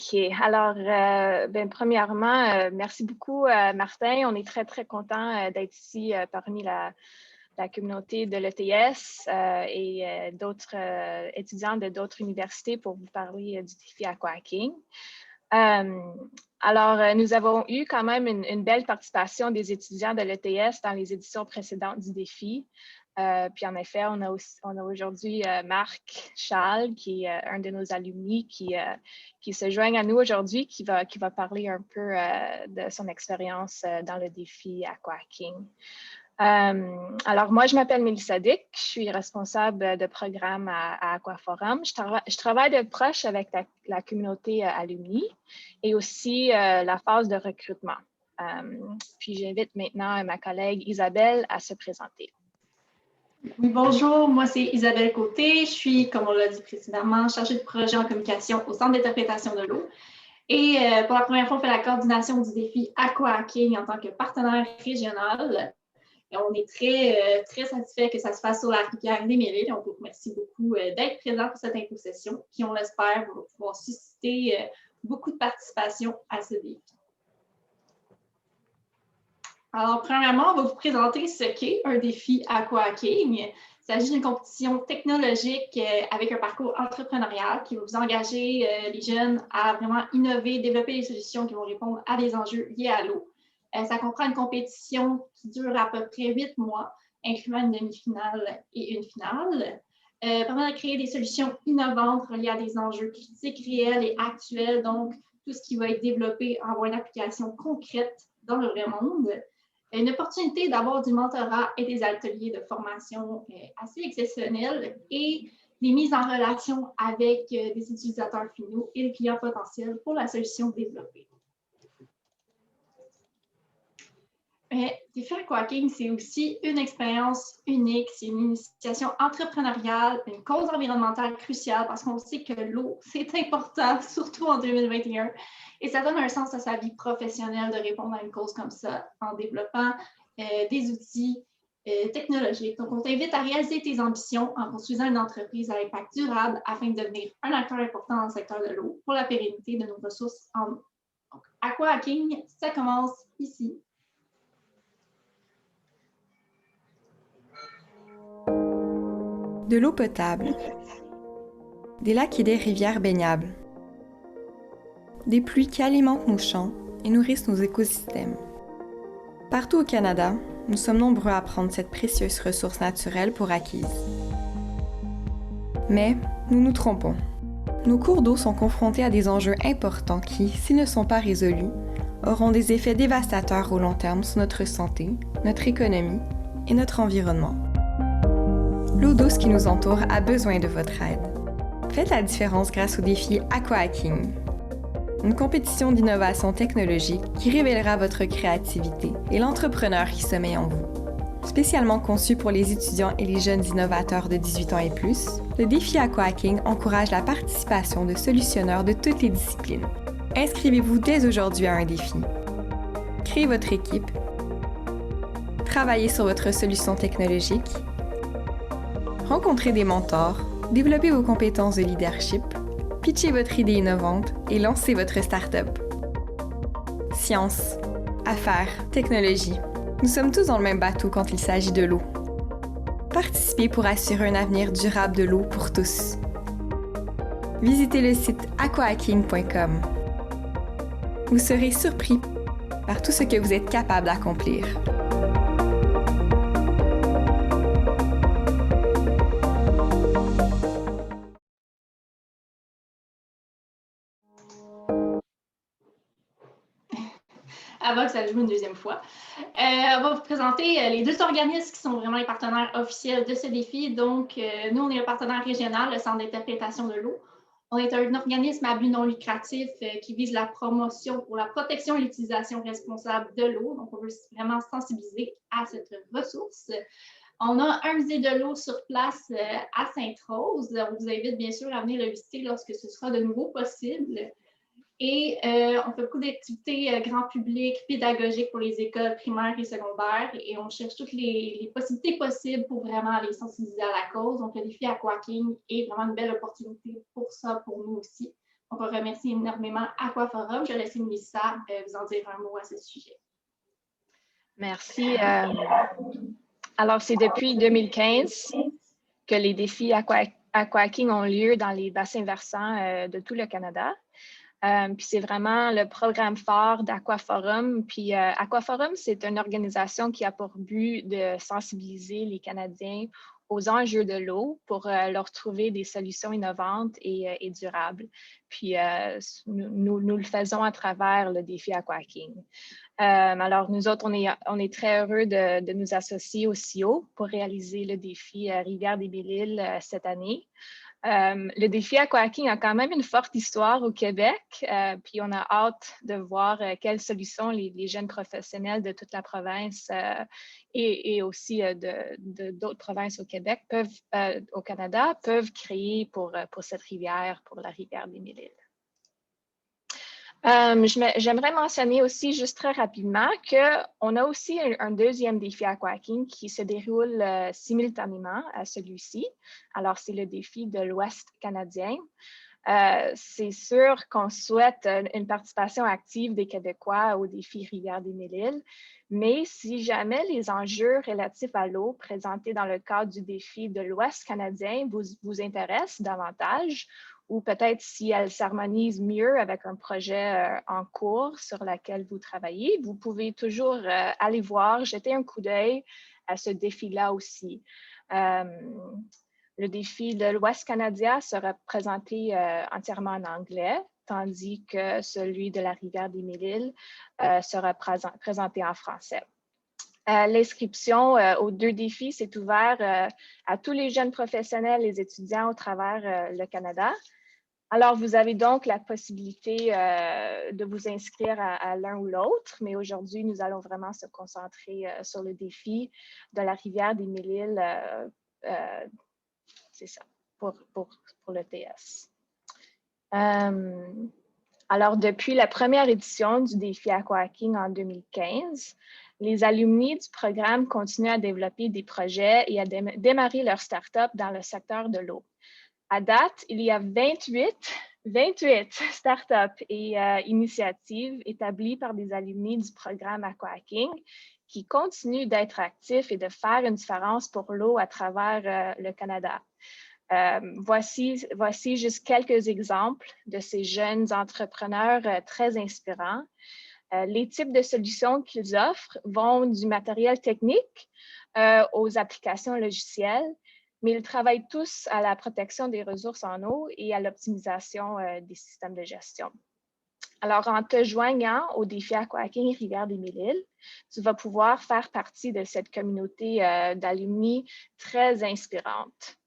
OK. Alors, premièrement, merci beaucoup, Martin. On est très, très content d'être ici parmi la communauté de l'ETS et d'autres étudiants de d'autres universités pour vous parler du défi aquahacking. Nous avons eu quand même une belle participation des étudiants de l'ETS dans les éditions précédentes du défi. Puis en effet, on a aujourd'hui Marc Schall, qui est un de nos alumni qui se joignent à nous aujourd'hui, qui va parler un peu de son expérience dans le défi aquahacking. Alors, moi, je m'appelle Mélissa Dick, je suis responsable de programme à Aquaforum. Je travaille de proche avec la communauté alumni et aussi la phase de recrutement. Puis, j'invite maintenant ma collègue Isabelle à se présenter. Oui, bonjour, moi c'est Isabelle Côté, je suis, comme on l'a dit précédemment, chargée de projet en communication au Centre d'interprétation de l'eau. Et pour la première fois, on fait la coordination du défi aquahacking en tant que partenaire régional. Et on est très satisfait que ça se fasse sur la rivière des Mérides. On vous remercie beaucoup d'être présent pour cette info-session qui, on l'espère, va pouvoir susciter beaucoup de participation à ce défi. Alors, premièrement, on va vous présenter ce qu'est un défi aquahacking. Il s'agit d'une compétition technologique avec un parcours entrepreneurial qui va vous engager les jeunes à vraiment innover, développer des solutions qui vont répondre à des enjeux liés à l'eau. Ça comprend une compétition qui dure à peu près 8 mois, incluant une demi-finale et une finale. Permet de créer des solutions innovantes reliées à des enjeux critiques, réels et actuels, donc tout ce qui va être développé avoir une application concrète dans le vrai monde. Une opportunité d'avoir du mentorat et des ateliers de formation assez exceptionnels et des mises en relation avec des utilisateurs finaux et des clients potentiels pour la solution développée. Défi aquahacking, c'est aussi une expérience unique, c'est une initiation entrepreneuriale, une cause environnementale cruciale parce qu'on sait que l'eau, c'est important, surtout en 2021. Et ça donne un sens à sa vie professionnelle de répondre à une cause comme ça en développant des outils technologiques. Donc, on t'invite à réaliser tes ambitions en construisant une entreprise à impact durable afin de devenir un acteur important dans le secteur de l'eau pour la pérennité de nos ressources en eau. Donc, aquahacking, ça commence ici. De l'eau potable, des lacs et des rivières baignables, des pluies qui alimentent nos champs et nourrissent nos écosystèmes. Partout au Canada, nous sommes nombreux à prendre cette précieuse ressource naturelle pour acquise. Mais nous nous trompons. Nos cours d'eau sont confrontés à des enjeux importants qui, s'ils ne sont pas résolus, auront des effets dévastateurs au long terme sur notre santé, notre économie et notre environnement. L'eau douce qui nous entoure a besoin de votre aide. Faites la différence grâce au défi Aquahacking, une compétition d'innovation technologique qui révélera votre créativité et l'entrepreneur qui sommeille en vous. Spécialement conçu pour les étudiants et les jeunes innovateurs de 18 ans et plus, le défi Aquahacking encourage la participation de solutionneurs de toutes les disciplines. Inscrivez-vous dès aujourd'hui à un défi. Créez votre équipe, travaillez sur votre solution technologique, rencontrez des mentors, développez vos compétences de leadership, pitchez votre idée innovante et lancez votre start-up. Science, affaires, technologie. Nous sommes tous dans le même bateau quand il s'agit de l'eau. Participez pour assurer un avenir durable de l'eau pour tous. Visitez le site aquahacking.com. Vous serez surpris par tout ce que vous êtes capable d'accomplir. Avant que ça joue une deuxième fois. On va vous présenter les deux organismes qui sont vraiment les partenaires officiels de ce défi. Donc, nous, on est le partenaire régional, le Centre d'interprétation de l'eau. On est un organisme à but non lucratif qui vise la promotion pour la protection et l'utilisation responsable de l'eau. Donc, on veut vraiment sensibiliser à cette ressource. On a un musée de l'eau sur place à Sainte-Rose. On vous invite bien sûr à venir le visiter lorsque ce sera de nouveau possible. Et on fait beaucoup d'activités grand public, pédagogiques pour les écoles primaires et secondaires. Et on cherche toutes les possibilités possibles pour vraiment aller sensibiliser à la cause. Donc, le défi aquahacking est vraiment une belle opportunité pour ça, pour nous aussi, On va remercier énormément Aquaforum. Je vais laisser Mélissa vous en dire un mot à ce sujet. Merci. Alors, c'est depuis 2015 que les défis aquaking ont lieu dans les bassins versants de tout le Canada. Puis c'est vraiment le programme phare d'Aquaforum. Puis Aquaforum, c'est une organisation qui a pour but de sensibiliser les Canadiens aux enjeux de l'eau pour leur trouver des solutions innovantes et durables. Puis nous le faisons à travers le défi aquaking. Alors, nous autres, on est très heureux de nous associer au CIO pour réaliser le défi Rivière-des-Belle-Îles cette année. Le défi aquaking a quand même une forte histoire au Québec, puis on a hâte de voir quelles solutions les jeunes professionnels de toute la province et aussi d'autres provinces au Québec au Canada peuvent créer pour cette rivière, pour la rivière des Mille-Îles. J'aimerais mentionner aussi juste très rapidement qu'on a aussi un deuxième défi aquaking qui se déroule simultanément à celui-ci. Alors, c'est le défi de l'Ouest canadien. C'est sûr qu'on souhaite une participation active des Québécois au défi Rivière-des-Mille-Îles, mais si jamais les enjeux relatifs à l'eau présentés dans le cadre du défi de l'Ouest canadien vous intéressent davantage, ou peut-être si elle s'harmonise mieux avec un projet en cours sur lequel vous travaillez, vous pouvez toujours aller voir, jeter un coup d'œil à ce défi-là aussi. Le défi de l'Ouest canadien sera présenté entièrement en anglais, tandis que celui de la rivière des Mille-Îles sera présenté en français. L'inscription aux deux défis, c'est ouvert à tous les jeunes professionnels et étudiants au travers le Canada. Alors, vous avez donc la possibilité de vous inscrire à l'un ou l'autre, mais aujourd'hui, nous allons vraiment se concentrer sur le défi de la rivière des Mille-Îles, c'est ça, pour l'ETS. Alors, depuis la première édition du défi aquaking en 2015, les alumni du programme continuent à développer des projets et à démarrer leur start-up dans le secteur de l'eau. À date, il y a 28 startups et initiatives établies par des alumni du programme aquaking qui continuent d'être actifs et de faire une différence pour l'eau à travers le Canada. Voici juste quelques exemples de ces jeunes entrepreneurs très inspirants. Les types de solutions qu'ils offrent vont du matériel technique aux applications logicielles, mais ils travaillent tous à la protection des ressources en eau et à l'optimisation des systèmes de gestion. Alors, en te joignant au défi aquaking Rivière des Mille-Îles, tu vas pouvoir faire partie de cette communauté d'alumni très inspirante.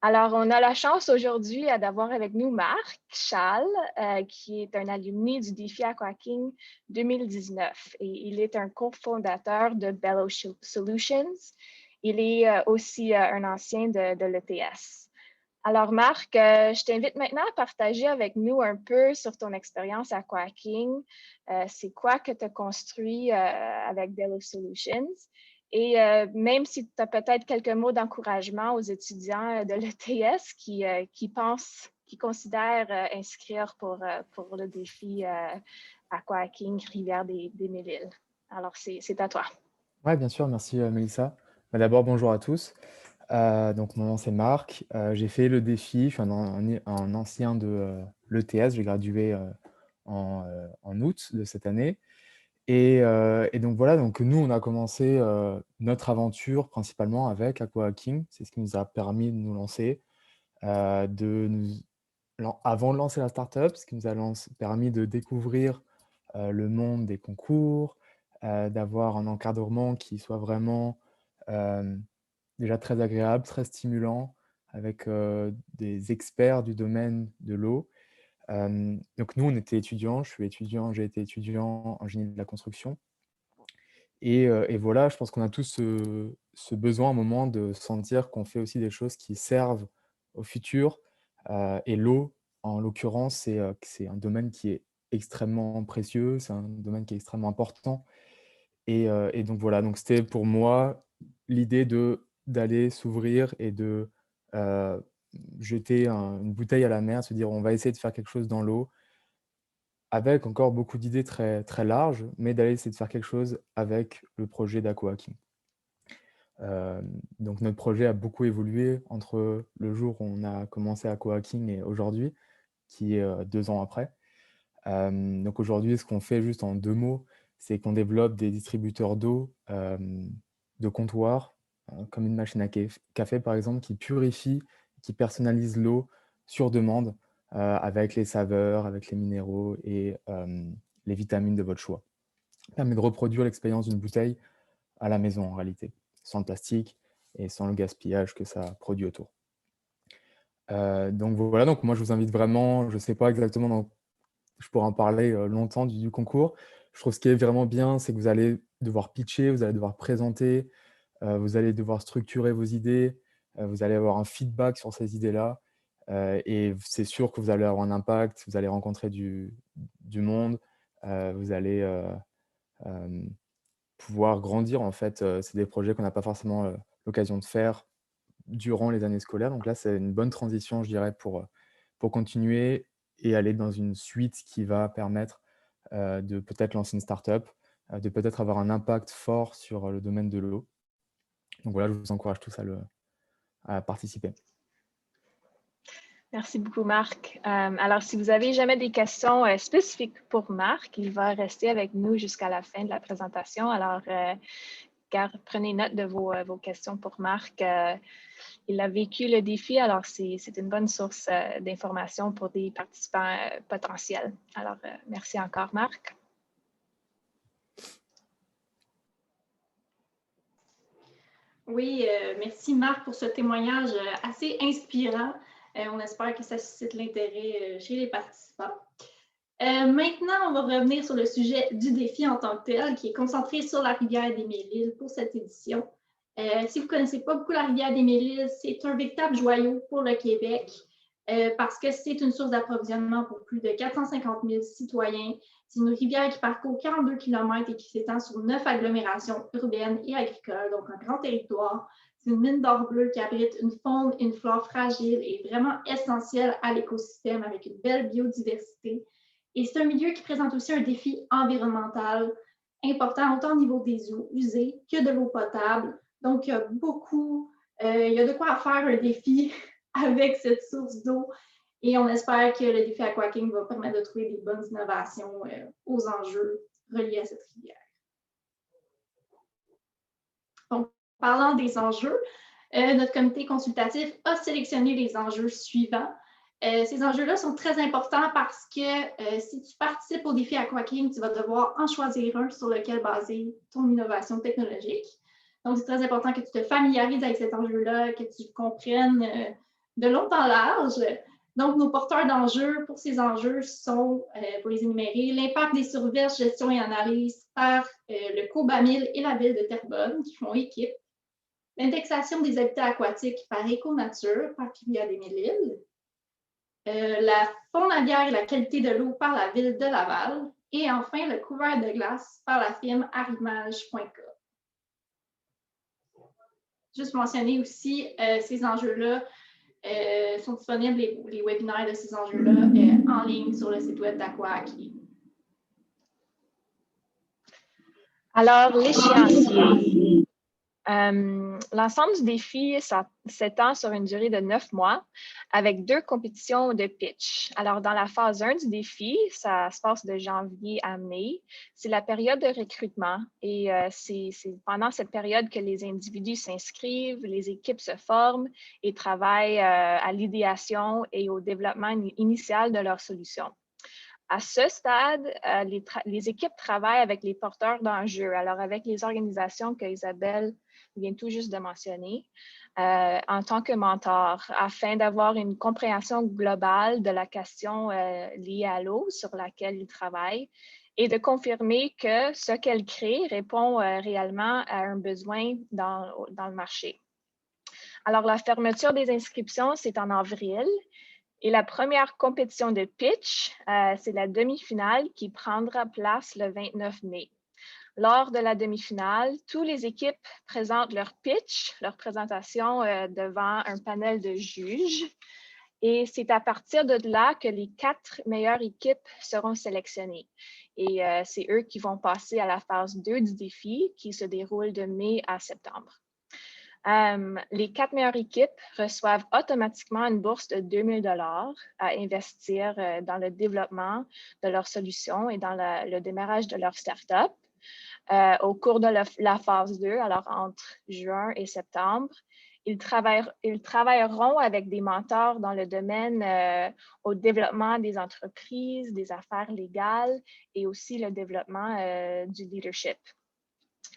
Alors, on a la chance aujourd'hui d'avoir avec nous Marc Schall, qui est un alumni du défi aquaking 2019 et il est un cofondateur de Bellow Solutions. Il est aussi un ancien de l'ETS. Alors, Marc, je t'invite maintenant à partager avec nous un peu sur ton expérience aquaking. C'est quoi que tu as construit avec Bellow Solutions? Et même si tu as peut-être quelques mots d'encouragement aux étudiants de l'ETS qui considèrent inscrire pour le défi aquaking Rivière des Mille-Îles. Alors, c'est à toi. Oui, bien sûr, merci Mélissa. D'abord, bonjour à tous. Donc, mon nom c'est Marc. J'ai fait le défi, je suis un ancien de l'ETS, j'ai gradué en août de cette année. Et donc voilà, donc nous, on a commencé notre aventure principalement avec aquaking. C'est ce qui nous a permis de nous lancer, avant de lancer la startup, ce qui nous a permis de découvrir le monde des concours, d'avoir un encadrement qui soit vraiment déjà très agréable, très stimulant, avec des experts du domaine de l'eau. Donc nous, on était étudiants, j'ai été étudiant en génie de la construction. Et voilà, je pense qu'on a tous ce besoin à un moment de sentir qu'on fait aussi des choses qui servent au futur. Et l'eau, en l'occurrence, c'est un domaine qui est extrêmement précieux, c'est un domaine qui est extrêmement important. Et donc voilà, donc c'était pour moi l'idée d'aller s'ouvrir et de jeter une bouteille à la mer, se dire on va essayer de faire quelque chose dans l'eau, avec encore beaucoup d'idées très, très larges, mais d'aller essayer de faire quelque chose avec le projet d'Aquahacking. Donc notre projet a beaucoup évolué entre le jour où on a commencé Aquahacking et aujourd'hui, qui est 2 ans après. Donc aujourd'hui, ce qu'on fait juste en 2 mots, c'est qu'on développe des distributeurs d'eau, de comptoir, comme une machine à café par exemple, qui purifie, qui personnalise l'eau sur demande, avec les saveurs, avec les minéraux et les vitamines de votre choix. Ça permet de reproduire l'expérience d'une bouteille à la maison en réalité, sans le plastique et sans le gaspillage que ça produit autour. Donc voilà, donc moi je vous invite vraiment, je ne sais pas exactement je pourrais en parler longtemps du concours. Je trouve ce qui est vraiment bien, c'est que vous allez devoir pitcher, vous allez devoir présenter, vous allez devoir structurer vos idées, vous allez avoir un feedback sur ces idées-là, et c'est sûr que vous allez avoir un impact, vous allez rencontrer du monde, vous allez pouvoir grandir en fait. C'est des projets qu'on n'a pas forcément l'occasion de faire durant les années scolaires. Donc là, c'est une bonne transition, je dirais, pour continuer et aller dans une suite qui va permettre de peut-être lancer une start-up, de peut-être avoir un impact fort sur le domaine de l'eau. Donc voilà, je vous encourage tous à participer. Merci beaucoup, Marc. Alors, si vous n'avez jamais des questions spécifiques pour Marc, il va rester avec nous jusqu'à la fin de la présentation. Alors, prenez note de vos questions pour Marc. Il a vécu le défi, alors c'est une bonne source d'information pour des participants potentiels. Alors, merci encore, Marc. Oui, merci Marc pour ce témoignage assez inspirant. On espère que ça suscite l'intérêt chez les participants. Maintenant, on va revenir sur le sujet du défi en tant que tel, qui est concentré sur la rivière des Mille-Îles pour cette édition. Si vous ne connaissez pas beaucoup la rivière des Mille-Îles, c'est un véritable joyau pour le Québec parce que c'est une source d'approvisionnement pour plus de 450 000 citoyens. C'est une rivière qui parcourt 42 km et qui s'étend sur 9 agglomérations urbaines et agricoles, donc un grand territoire. C'est une mine d'or bleu qui abrite une faune et une flore fragile et vraiment essentielle à l'écosystème avec une belle biodiversité. Et c'est un milieu qui présente aussi un défi environnemental important, autant au niveau des eaux usées que de l'eau potable. Donc, il y a de quoi faire un défi avec cette source d'eau. Et on espère que le défi Aquahacking va permettre de trouver des bonnes innovations aux enjeux reliés à cette rivière. Donc, parlant des enjeux, notre comité consultatif a sélectionné les enjeux suivants. Ces enjeux-là sont très importants parce que si tu participes au défi Aquahacking, tu vas devoir en choisir un sur lequel baser ton innovation technologique. Donc, c'est très important que tu te familiarises avec cet enjeu-là, que tu le comprennes de long en large. Donc, nos porteurs d'enjeux pour ces enjeux sont, pour les énumérer, l'impact des surverges, gestion et analyse par le COBAMIL et la ville de Terrebonne qui font équipe. L'indexation des habitats aquatiques par Éco-Nature, par Rivière des Mille-Îles. La faune aviaire et la qualité de l'eau par la ville de Laval. Et enfin, le couvert de glace par la firme Arrimage.ca. Juste mentionner aussi, ces enjeux-là sont disponibles, les webinaires de ces enjeux-là, en ligne sur le site web d'Aquahacking. Alors, l'échéancier. L'ensemble du défi s'étend sur une durée de 9 mois avec 2 compétitions de pitch. Alors, dans la phase 1 du défi, ça se passe de janvier à mai. C'est la période de recrutement et c'est pendant cette période que les individus s'inscrivent, les équipes se forment et travaillent à l'idéation et au développement initial de leur solution. À ce stade, les équipes travaillent avec les porteurs d'enjeux, alors avec les organisations que Isabelle vient tout juste de mentionner, en tant que mentor, afin d'avoir une compréhension globale de la question liée à l'eau sur laquelle ils travaillent et de confirmer que ce qu'elle crée répond réellement à un besoin dans le marché. Alors, la fermeture des inscriptions, c'est en avril. Et la première compétition de pitch, c'est la demi-finale qui prendra place le 29 mai. Lors de la demi-finale, toutes les équipes présentent leur pitch, leur présentation devant un panel de juges. Et c'est à partir de là que les 4 meilleures équipes seront sélectionnées. Et c'est eux qui vont passer à la phase 2 du défi qui se déroule de mai à septembre. Les 4 meilleures équipes reçoivent automatiquement une bourse de 2 000 $ à investir dans le développement de leur solution et dans le démarrage de leur start-up. Au cours de la phase 2, alors entre juin et septembre, ils travailleront avec des mentors dans le domaine au développement des entreprises, des affaires légales et aussi le développement du leadership.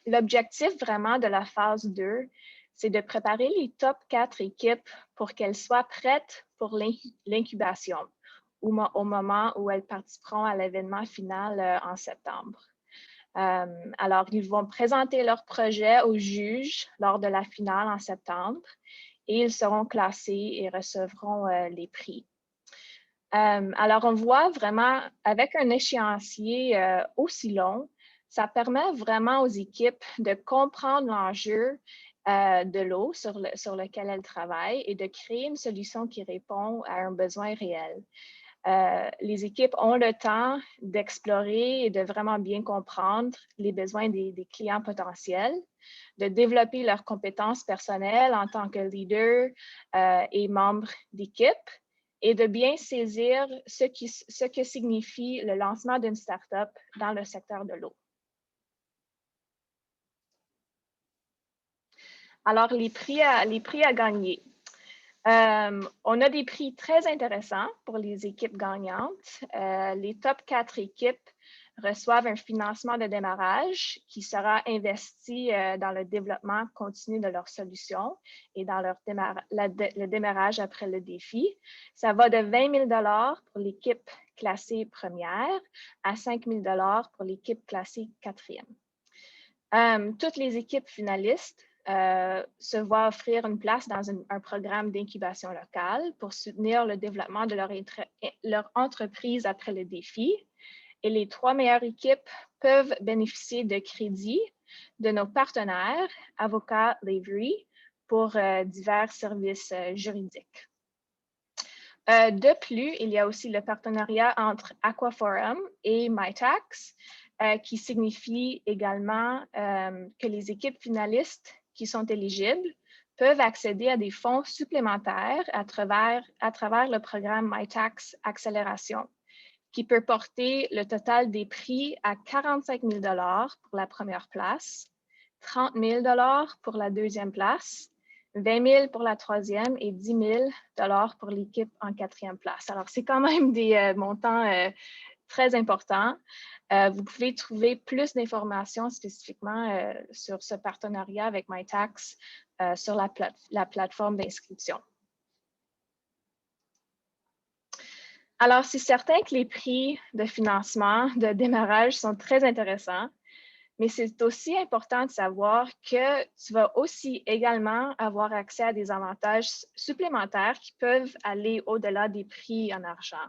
L'objectif vraiment de la phase 2, c'est de préparer les top 4 équipes pour qu'elles soient prêtes pour l'incubation au moment où elles participeront à l'événement final en septembre. Alors, ils vont présenter leur projet aux juges lors de la finale en septembre et ils seront classés et recevront les prix. Alors, on voit vraiment, avec un échéancier aussi long, ça permet vraiment aux équipes de comprendre l'enjeu de l'eau sur lequel elles travaillent et de créer une solution qui répond à un besoin réel. Les équipes ont le temps d'explorer et de vraiment bien comprendre les besoins des clients potentiels, de développer leurs compétences personnelles en tant que leader et membre d'équipe et de bien saisir ce que signifie le lancement d'une start-up dans le secteur de l'eau. Alors, les prix à gagner. On a des prix très intéressants pour les équipes gagnantes. Les top 4 équipes reçoivent un financement de démarrage qui sera investi dans le développement continu de leur solution et dans le démarrage après le défi. Ça va de 20 000 $ pour l'équipe classée première à 5 000 $ pour l'équipe classée quatrième. Toutes les équipes finalistes se voient offrir une place dans un programme d'incubation locale pour soutenir le développement de leur entreprise après le défi. Et les 3 meilleures équipes peuvent bénéficier de crédits de nos partenaires, Avocats Lavery, pour divers services juridiques. De plus, il y a aussi le partenariat entre Aquaforum et MyTax, qui signifie également que les équipes finalistes qui sont éligibles peuvent accéder à des fonds supplémentaires à travers le programme MyTax Accélération, qui peut porter le total des prix à 45 000 $ pour la première place, 30 000 $ pour la deuxième place, 20 000 pour la troisième et 10 000 $ pour l'équipe en quatrième place. Alors, c'est quand même des montants très importants. Vous pouvez trouver plus d'informations spécifiquement sur ce partenariat avec MyTax sur la plateforme d'inscription. Alors, c'est certain que les prix de financement de démarrage sont très intéressants, mais c'est aussi important de savoir que tu vas aussi également avoir accès à des avantages supplémentaires qui peuvent aller au-delà des prix en argent.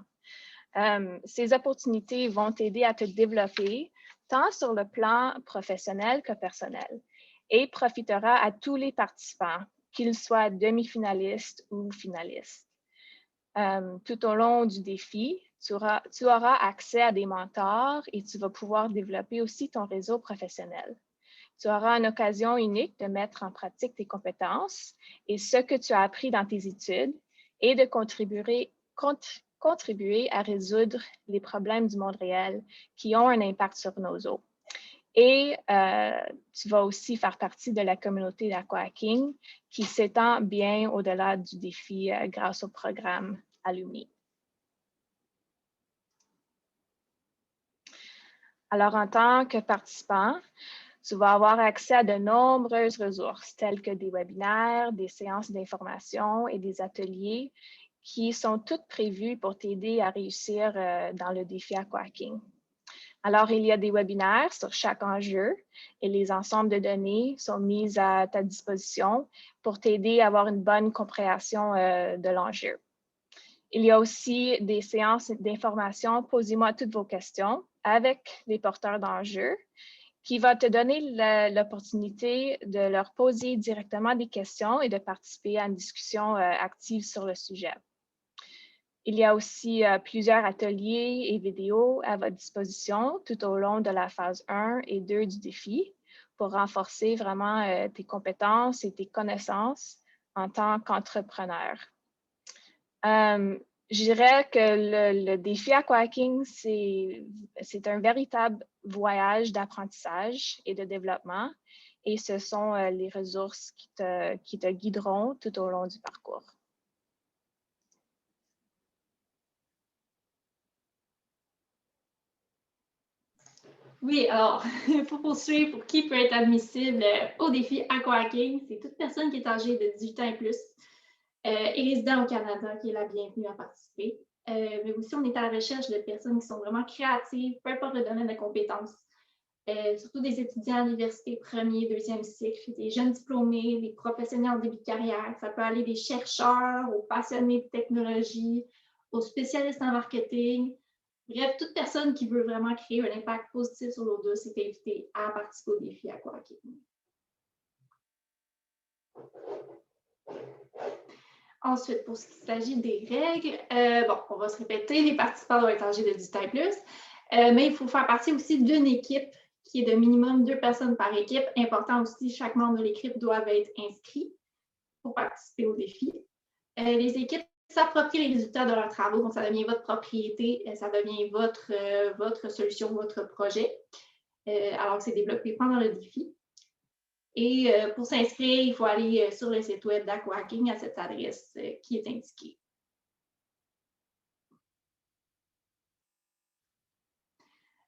Ces opportunités vont t'aider à te développer tant sur le plan professionnel que personnel et profitera à tous les participants, qu'ils soient demi-finalistes ou finalistes. Tout au long du défi, tu auras accès à des mentors et tu vas pouvoir développer aussi ton réseau professionnel. Tu auras une occasion unique de mettre en pratique tes compétences et ce que tu as appris dans tes études et de contribuer à résoudre les problèmes du monde réel qui ont un impact sur nos eaux. Et tu vas aussi faire partie de la communauté d'Aqua-Hacking qui s'étend bien au-delà du défi grâce au programme Alumni. Alors, en tant que participant, tu vas avoir accès à de nombreuses ressources telles que des webinaires, des séances d'information et des ateliers qui sont toutes prévues pour t'aider à réussir dans le défi Aqua-Hacking. Alors, il y a des webinaires sur chaque enjeu et les ensembles de données sont mis à ta disposition pour t'aider à avoir une bonne compréhension de l'enjeu. Il y a aussi des séances d'information. Posez-moi toutes vos questions avec les porteurs d'enjeux qui va te donner l'opportunité de leur poser directement des questions et de participer à une discussion active sur le sujet. Il y a aussi plusieurs ateliers et vidéos à votre disposition tout au long de la phase 1 et 2 du défi pour renforcer vraiment tes compétences et tes connaissances en tant qu'entrepreneur. Je dirais que le défi Aquahacking, c'est un véritable voyage d'apprentissage et de développement et ce sont les ressources qui te guideront tout au long du parcours. Oui, alors, pour poursuivre, pour qui peut être admissible au défi Aquahacking, c'est toute personne qui est âgée de 18 ans et plus et résident au Canada qui est la bienvenue à participer. Mais aussi, on est à la recherche de personnes qui sont vraiment créatives, peu importe le domaine de compétences. Surtout des étudiants à l'université premier, deuxième cycle, des jeunes diplômés, des professionnels en début de carrière. Ça peut aller des chercheurs aux passionnés de technologie, aux spécialistes en marketing. Bref, toute personne qui veut vraiment créer un impact positif sur l'eau douce est invitée à participer au défi Aquahacking. Ensuite, pour ce qui s'agit des règles, on va se répéter, les participants doivent être âgés de 18 ans et plus, mais il faut faire partie aussi d'une équipe qui est de minimum 2 personnes par équipe. Important aussi, chaque membre de l'équipe doit être inscrit pour participer au défi. Les équipes s'approprient les résultats de leurs travaux, donc ça devient votre propriété, ça devient votre solution, votre projet, alors que c'est développé pendant le défi. Et pour s'inscrire, il faut aller sur le site web d'Aquahacking à cette adresse qui est indiquée.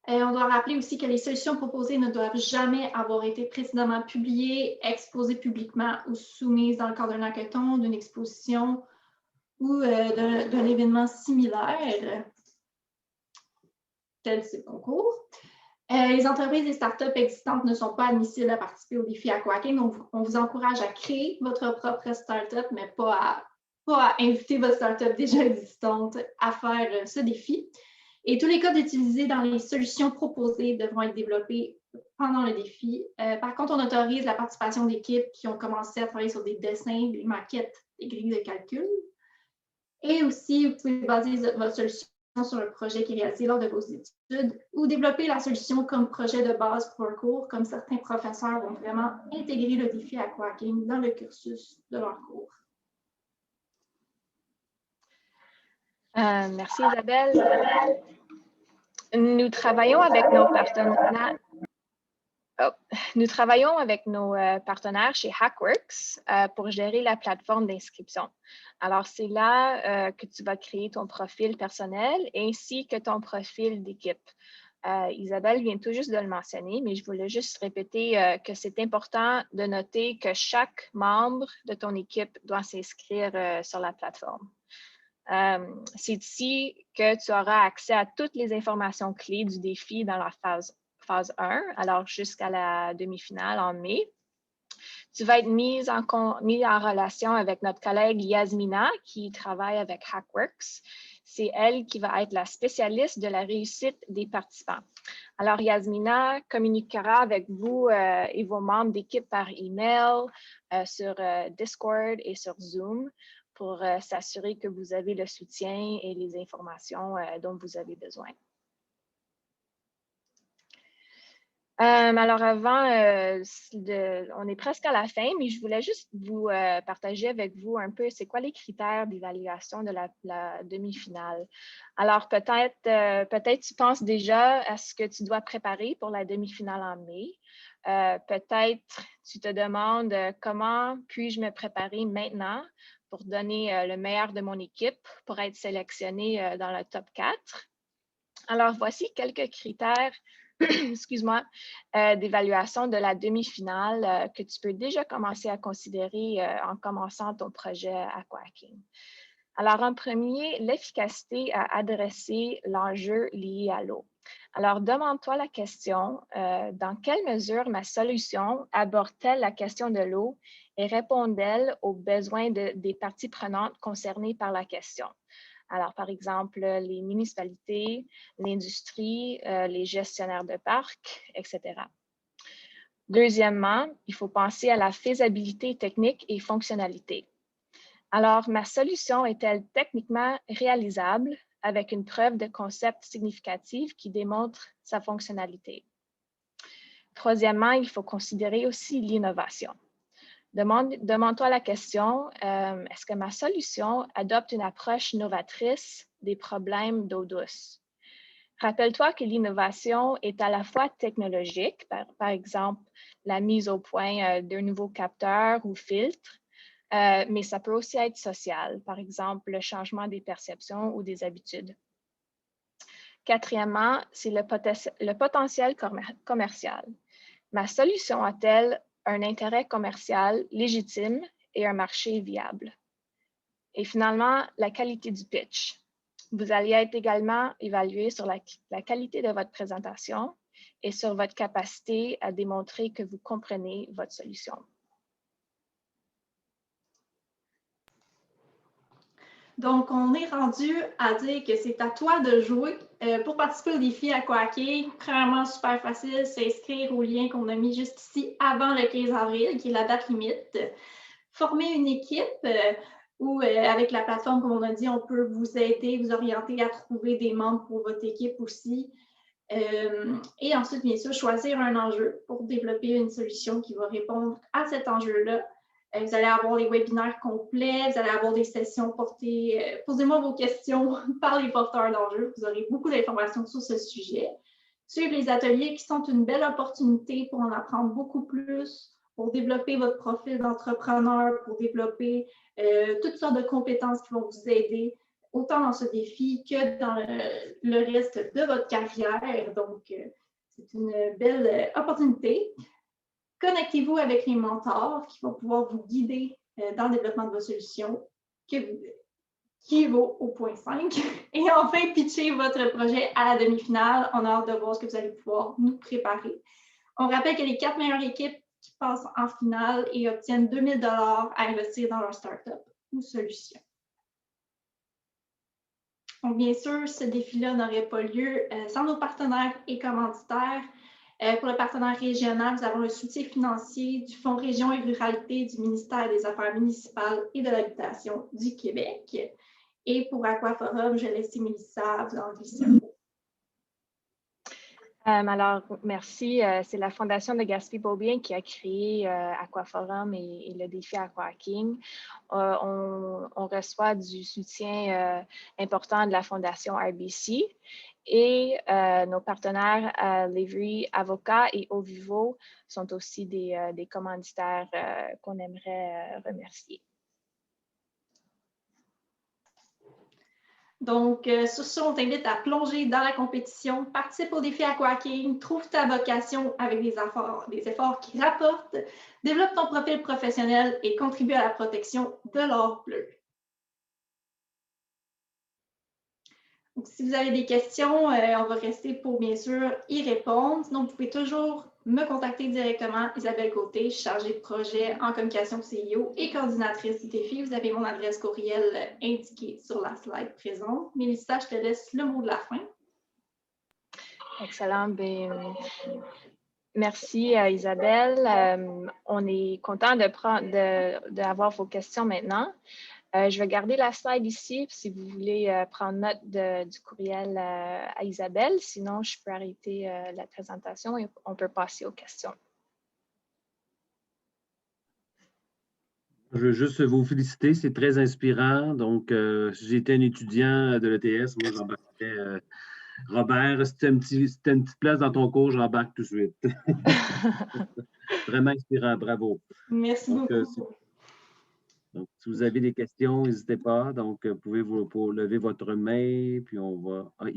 On doit rappeler aussi que les solutions proposées ne doivent jamais avoir été précédemment publiées, exposées publiquement ou soumises dans le cadre d'un hackathon, d'une exposition ou d'un événement similaire, tel ce concours. Les entreprises et startups existantes ne sont pas admissibles à participer au défi Aquahacking. Donc, on vous encourage à créer votre propre startup, mais pas à inviter votre startup déjà existante à faire ce défi. Et tous les codes utilisés dans les solutions proposées devront être développés pendant le défi. Par contre, on autorise la participation d'équipes qui ont commencé à travailler sur des dessins, des maquettes, des grilles de calcul. Et aussi, vous pouvez baser votre solution sur un projet qui est réalisé lors de vos études ou développer la solution comme projet de base pour un cours, comme certains professeurs vont vraiment intégrer le défi Aquahacking dans le cursus de leur cours. Merci Isabelle. Nous travaillons avec nos partenaires. Nous travaillons avec nos partenaires chez Hackworks pour gérer la plateforme d'inscription. Alors, c'est là que tu vas créer ton profil personnel ainsi que ton profil d'équipe. Isabelle vient tout juste de le mentionner, mais je voulais juste répéter que c'est important de noter que chaque membre de ton équipe doit s'inscrire sur la plateforme. C'est ici que tu auras accès à toutes les informations clés du défi dans la phase 1, alors jusqu'à la demi-finale en mai. Tu vas être mis en relation avec notre collègue Yasmina qui travaille avec Hackworks. C'est elle qui va être la spécialiste de la réussite des participants. Alors, Yasmina communiquera avec vous et vos membres d'équipe par email, sur Discord et sur Zoom pour s'assurer que vous avez le soutien et les informations dont vous avez besoin. Alors avant, on est presque à la fin, mais je voulais juste vous partager avec vous un peu c'est quoi les critères d'évaluation de la demi-finale. Alors peut-être tu penses déjà à ce que tu dois préparer pour la demi-finale en mai. Peut-être tu te demandes comment puis-je me préparer maintenant pour donner le meilleur de mon équipe pour être sélectionné dans le top 4. Alors voici quelques critères excuse-moi, d'évaluation de la demi-finale que tu peux déjà commencer à considérer en commençant ton projet Aquahacking. Alors, en premier, l'efficacité à adresser l'enjeu lié à l'eau. Alors, demande-toi la question, dans quelle mesure ma solution aborde-t-elle la question de l'eau et répond-elle aux besoins des parties prenantes concernées par la question? Alors, par exemple, les municipalités, l'industrie, les gestionnaires de parcs, etc. Deuxièmement, il faut penser à la faisabilité technique et fonctionnalité. Alors, ma solution est-elle techniquement réalisable avec une preuve de concept significative qui démontre sa fonctionnalité? Troisièmement, il faut considérer aussi l'innovation. Demande-toi la question, est-ce que ma solution adopte une approche novatrice des problèmes d'eau douce? Rappelle-toi que l'innovation est à la fois technologique, par exemple la mise au point d'un nouveau capteur ou filtre, mais ça peut aussi être social, par exemple le changement des perceptions ou des habitudes. Quatrièmement, c'est le potentiel commercial. Ma solution a-t-elle un intérêt commercial légitime et un marché viable? Et finalement, la qualité du pitch. Vous allez être également évalué sur la qualité de votre présentation et sur votre capacité à démontrer que vous comprenez votre solution. Donc, on est rendu à dire que c'est à toi de jouer. Pour participer au défi Aquahacking, premièrement, super facile, s'inscrire au lien qu'on a mis juste ici avant le 15 avril, qui est la date limite. Former une équipe où, avec la plateforme, comme on a dit, on peut vous aider, vous orienter à trouver des membres pour votre équipe aussi. Et ensuite, bien sûr, choisir un enjeu pour développer une solution qui va répondre à cet enjeu-là. Vous allez avoir les webinaires complets, vous allez avoir des sessions portées. Posez-moi vos questions par les porteurs d'enjeux. Vous aurez beaucoup d'informations sur ce sujet. Suivre les ateliers qui sont une belle opportunité pour en apprendre beaucoup plus, pour développer votre profil d'entrepreneur, pour développer toutes sortes de compétences qui vont vous aider, autant dans ce défi que dans le reste de votre carrière. Donc, c'est une belle opportunité. Connectez-vous avec les mentors qui vont pouvoir vous guider dans le développement de vos solutions, qui vaut au point 5. Et enfin, pitchez votre projet à la demi-finale. On a hâte de voir ce que vous allez pouvoir nous préparer. On rappelle que les 4 meilleures équipes qui passent en finale et obtiennent 2 000 $ à investir dans leur start-up ou solution. Donc, bien sûr, ce défi-là n'aurait pas lieu sans nos partenaires et commanditaires. Pour le partenaire régional, nous avons un soutien financier du Fonds Région et Ruralité du ministère des Affaires municipales et de l'Habitation du Québec. Et pour Aquaforum, je laisse Mélissa vous en glisser un mot. Alors, merci. C'est la Fondation de Gaspé-Beaubien qui a créé Aquaforum et le défi Aquahacking. On reçoit du soutien important de la Fondation RBC et nos partenaires Lavery Avocats et Ovivo sont aussi des commanditaires qu'on aimerait remercier. Donc, sur ce, on t'invite à plonger dans la compétition, participe au défi Aquahacking, trouve ta vocation avec des efforts qui rapportent, développe ton profil professionnel et contribue à la protection de l'or bleu. Donc, si vous avez des questions, on va rester pour, bien sûr, y répondre. Sinon, vous pouvez toujours me contacter directement, Isabelle Côté, chargée de projet en communication CIO et coordinatrice du défi. Vous avez mon adresse courriel indiquée sur la slide présente. Mélissa, je te laisse le mot de la fin. Excellent. Merci Isabelle. On est content d'avoir vos questions maintenant. Je vais garder la slide ici si vous voulez prendre note du courriel à Isabelle. Sinon, je peux arrêter la présentation et on peut passer aux questions. Je veux juste vous féliciter, c'est très inspirant. Donc, si j'étais un étudiant de l'ETS, moi, j'embarquais. Robert, si tu as une petite place dans ton cours, j'embarque tout de suite. Vraiment inspirant, bravo. Merci beaucoup. Donc, si vous avez des questions, n'hésitez pas. Donc, vous pouvez lever votre main, puis on va...